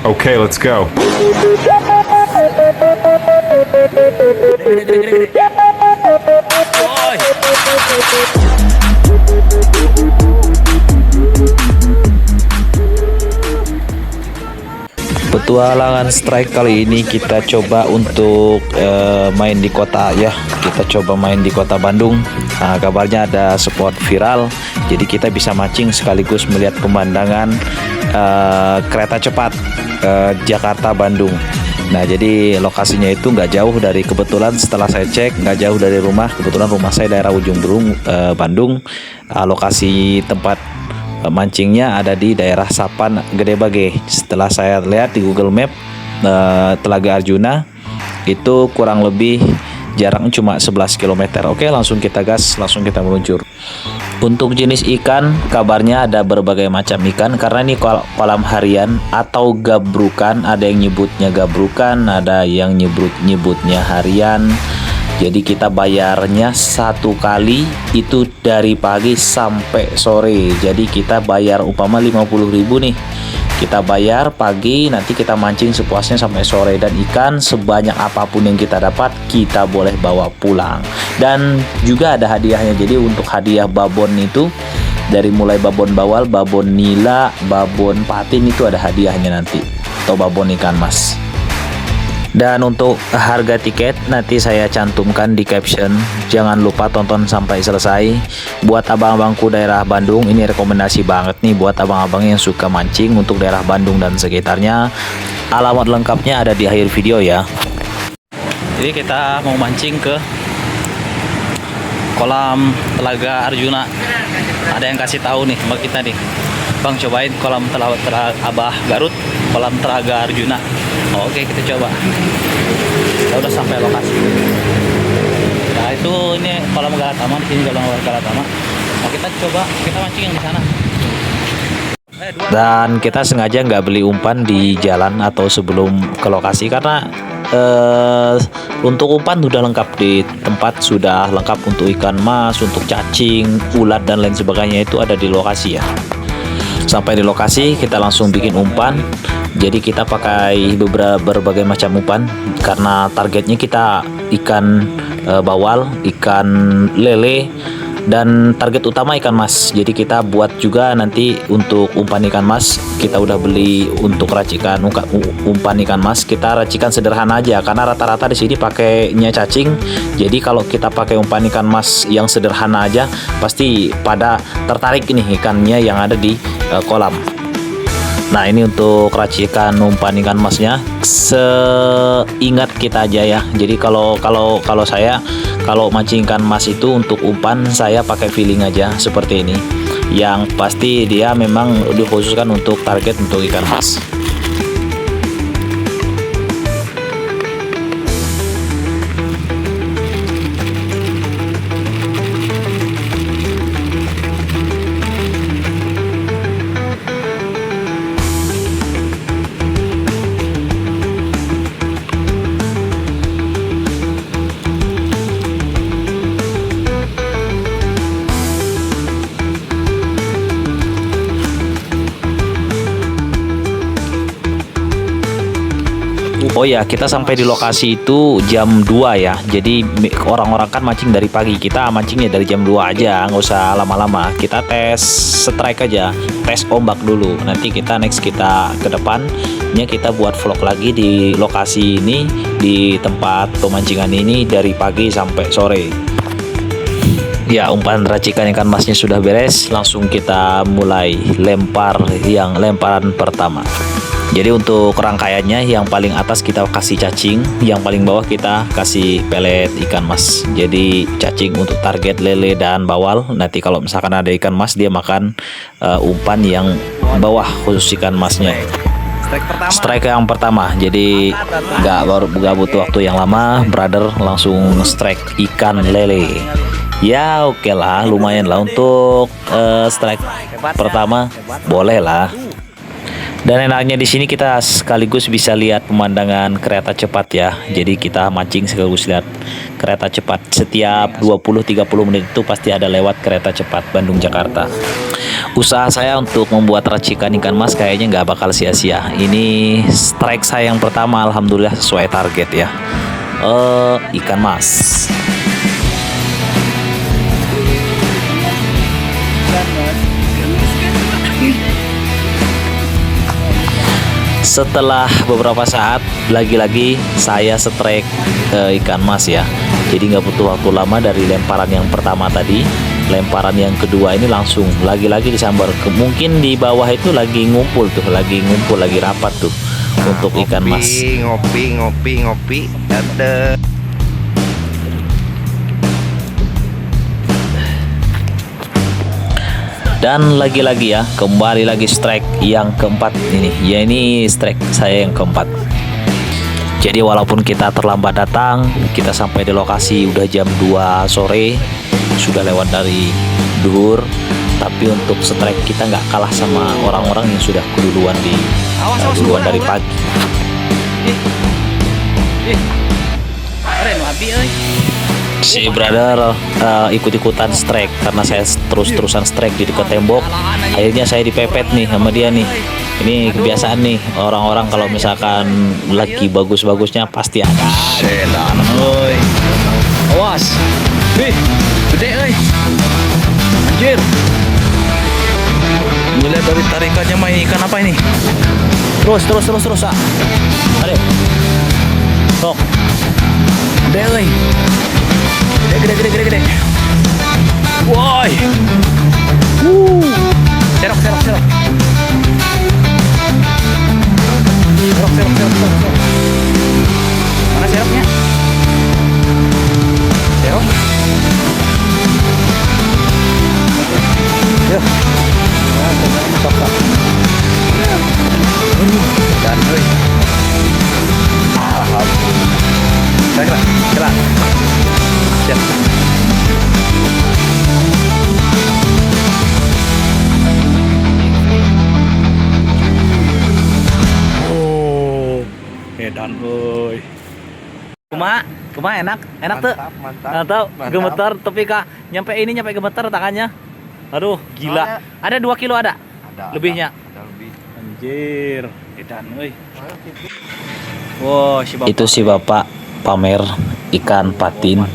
Okay, let's go. Petualangan strike kali ini kita coba untuk main di kota ya. Kita coba main di kota Bandung. Nah, kabarnya ada spot viral, jadi kita bisa mancing sekaligus melihat pemandangan kereta cepat Jakarta Bandung. Nah, jadi lokasinya itu nggak jauh dari, kebetulan setelah saya cek nggak jauh dari rumah. Kebetulan rumah saya daerah Ujung Berung, Bandung. Lokasi tempat mancingnya ada di daerah Sapan Gede Bage. Setelah saya lihat di Google Map, Telaga Arjuna itu kurang lebih jaraknya cuma 11 km. Oke, langsung kita gas, langsung kita meluncur. Untuk jenis ikan, kabarnya ada berbagai macam ikan karena ini kolam harian atau gabrukan. Ada yang nyebutnya gabrukan, ada yang nyebutnya harian. Jadi kita bayarnya satu kali itu dari pagi sampai sore. Jadi kita bayar umpama 50.000 nih. Kita bayar pagi, nanti kita mancing sepuasnya sampai sore, dan ikan sebanyak apapun yang kita dapat kita boleh bawa pulang. Dan juga ada hadiahnya. Jadi untuk hadiah babon itu dari mulai babon bawal, babon nila, babon patin itu ada hadiahnya nanti, atau babon ikan mas. Dan untuk harga tiket nanti saya cantumkan di caption. Jangan lupa tonton sampai selesai. Buat abang-abangku daerah Bandung, ini rekomendasi banget nih buat abang-abang yang suka mancing untuk daerah Bandung dan sekitarnya. Alamat lengkapnya ada di akhir video ya. Jadi kita mau mancing ke kolam Telaga Arjuna. Ada yang kasih tahu nih sama kita nih, Bang, cobain kolam Telaga Abah Garut, kolam Telaga Arjuna. Oke, kita coba. Kita udah sampai lokasi. Nah, itu ini kolam Galatama, di sini kolam Galatama. Nah, kita coba, kita mancing yang di sana. Dan kita sengaja nggak beli umpan di jalan atau sebelum ke lokasi karena untuk umpan sudah lengkap di tempat, sudah lengkap untuk ikan mas, untuk cacing, ulat dan lain sebagainya itu ada di lokasi ya. Sampai di lokasi kita langsung bikin umpan. Jadi kita pakai berbagai macam umpan karena targetnya kita ikan bawal, ikan lele, dan target utama ikan mas. Jadi kita buat juga nanti untuk umpan ikan mas, kita udah beli untuk racikan umpan ikan mas. Kita racikan sederhana aja karena rata-rata di sini pakainya cacing. Jadi kalau kita pakai umpan ikan mas yang sederhana aja, pasti pada tertarik ini ikannya yang ada di kolam. Nah, ini untuk racikan umpan ikan masnya seingat kita aja ya. Jadi kalau saya kalau mancing ikan mas itu untuk umpan saya pakai feeling aja seperti ini. Yang pasti dia memang dikhususkan untuk target untuk ikan mas. Oh ya, kita sampai di lokasi itu jam 2 ya. Jadi orang-orang kan mancing dari pagi, kita mancingnya dari jam 2 aja, nggak usah lama-lama. Kita tes strike aja, tes ombak dulu. Nanti kita next kita ke depannya kita buat vlog lagi di lokasi ini, di tempat pemancingan ini dari pagi sampai sore. Ya, umpan racikan ikan masnya sudah beres, langsung kita mulai lempar yang lemparan pertama. Jadi untuk rangkaiannya yang paling atas kita kasih cacing, yang paling bawah kita kasih pelet ikan mas. Jadi cacing untuk target lele dan bawal. Nanti kalau misalkan ada ikan mas dia makan umpan yang bawah khusus ikan masnya. Strike yang pertama. Jadi nggak butuh waktu yang lama, brother, langsung strike ikan lele. Ya oke lah, lumayan lah untuk strike pertama, boleh lah. Dan enaknya di sini kita sekaligus bisa lihat pemandangan kereta cepat ya. Jadi kita mancing sekaligus lihat kereta cepat. Setiap 20-30 menit itu pasti ada lewat kereta cepat Bandung Jakarta. Usaha saya untuk membuat racikan ikan mas kayaknya nggak bakal sia-sia. Ini strike saya yang pertama, alhamdulillah sesuai target ya. Ikan mas. Setelah beberapa saat, lagi-lagi saya strike ikan mas ya. Jadi nggak butuh waktu lama dari lemparan yang pertama tadi. Lemparan yang kedua ini langsung lagi-lagi disambar. Mungkin di bawah itu lagi ngumpul, lagi rapat tuh untuk ikan mas. Ngopi. Ada. Dan lagi-lagi ya, kembali lagi strike yang keempat ini. Ya, ini strike saya yang keempat. Jadi walaupun kita terlambat datang, kita sampai di lokasi udah jam 2 sore, sudah lewat dari duhur, tapi untuk strike kita nggak kalah sama orang-orang yang sudah keduluan dari pagi. Si brother ikut-ikutan strike karena saya terus-terusan strike di dekat tembok. Akhirnya saya dipepet nih sama dia nih. Ini kebiasaan nih orang-orang kalau misalkan lagi bagus-bagusnya pasti ada. Sedan. Awas. Gede anjir. Mulai dari tarikannya mah ikan apa ini? Terus ah. Ada. Sok. Gede. Gede. Woi. Serok. Serok. Mana seroknya? Serok. Yuk. Dan Kira. Siap. Edan euy. Kumaha enak tuh. Mantap. Gemeter tapi nyampe gemeter tangannya. Aduh, gila. Ada 2 kilo ada? Lebihnya. Ada lebih. Anjir, edan euy. Wow, itu si Bapak pamer ikan patin.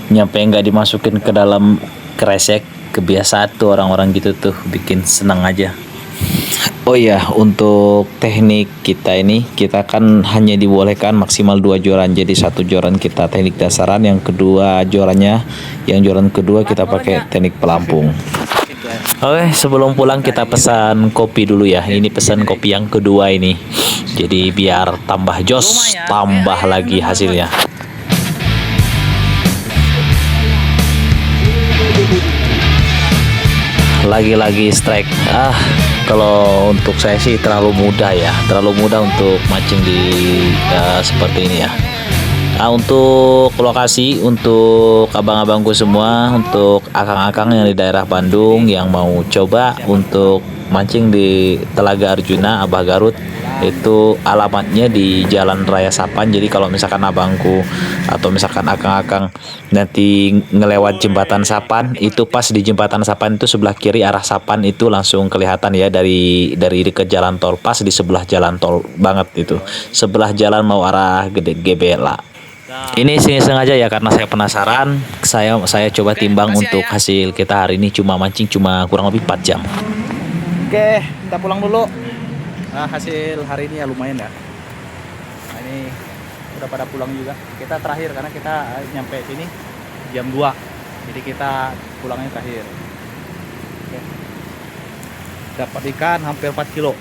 Nyampe nggak dimasukin ke dalam kresek. Kebiasaan tuh orang-orang gitu tuh, bikin senang aja. Oh ya, untuk teknik kita ini, kita kan hanya dibolehkan maksimal 2 joran. Jadi 1 joran kita teknik dasaran, yang kedua joran kedua kita pakai teknik pelampung. Oke, sebelum pulang kita pesan kopi dulu ya. Ini pesan kopi yang kedua ini. Jadi biar tambah jos, tambah lagi hasilnya. Lagi-lagi strike. Kalau untuk saya sih terlalu mudah untuk mancing di seperti ini ya. Untuk lokasi, untuk abang-abangku semua, untuk akang-akang yang di daerah Bandung yang mau coba untuk mancing di Telaga Arjuna, Abah Garut, itu alamatnya di Jalan Raya Sapan. Jadi kalau misalkan abangku atau misalkan akang-akang nanti ngelewat jembatan Sapan, itu pas di jembatan Sapan itu sebelah kiri arah Sapan itu langsung kelihatan ya, dari dekat jalan tol, pas di sebelah jalan tol banget itu, sebelah jalan mau arah Gede Gebela. Ini sengaja ya karena saya penasaran. Saya coba timbang untuk hasil kita hari ini, mancing cuma kurang lebih 4 jam. Oke, kita pulang dulu. Nah, hasil hari ini ya lumayan ya. Nah, ini udah pada pulang juga. Kita terakhir karena kita nyampe sini jam 2. Jadi kita pulangnya terakhir. Oke. Dapat ikan hampir 4 kilo.